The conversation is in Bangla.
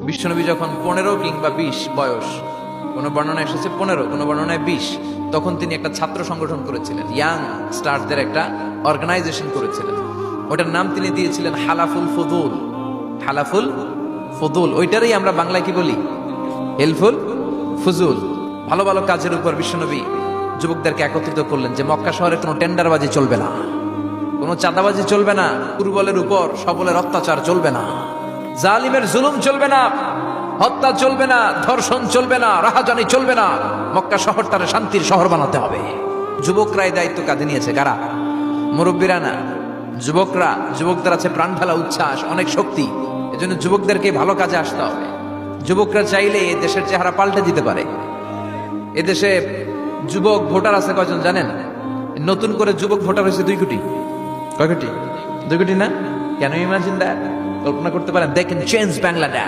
বিশ্বনবী যখন 15 কিংবা 20 বয়স, কোনো বর্ণনা এসেছে 15, কোনো বর্ণনায় 20, তখন তিনি একটা ছাত্র সংগঠন করেছিলেন, ইয়াং স্টারদের একটা অর্গানাইজেশন করেছিলেন। ওটার নাম তিনি দিয়েছিলেন হালাফুল ফুদুল। হালাফুল ফুদুল, ওইটারই আমরা বাংলায় কি বলি? হেলফুল ফুজুল। ভালো ভালো কাজের উপর বিশ্বনবী যুবকদেরকে একত্রিত করলেন যে মক্কা শহরে কোনো টেন্ডারবাজি চলবে না, কোনো চাঁদাবাজি চলবে না, দুর্বলের উপর সবলের অত্যাচার চলবে না, জালিমের জুলুম চলবে না, হত্যা চলবে না, ধর্ষণ চলবে না, রাহাজানি চলবে না। মক্কা শহরটারে শান্তির শহর বানাতে হবে। যুবকরাই দায়িত্ব কাঁধে নিয়েছে। কারা? মুরব্বীরা না, যুবকরা। যুবকদের আছে প্রাণ ফেলা উচ্ছ্বাস, অনেক শক্তি। এজন্য যুবকদেরকে ভালো কাজে আসতে হবে। যুবকরা চাইলে এ দেশের চেহারা পাল্টে দিতে পারে। এদেশে যুবক ভোটার আছে কয়জন জানেন? নতুন করে যুবক ভোটার হয়েছে 2 কোটি। কয় কোটি? 2 কোটি না? Can you imagine that? কল্পনা করতে পারেন? They can change Bangladesh.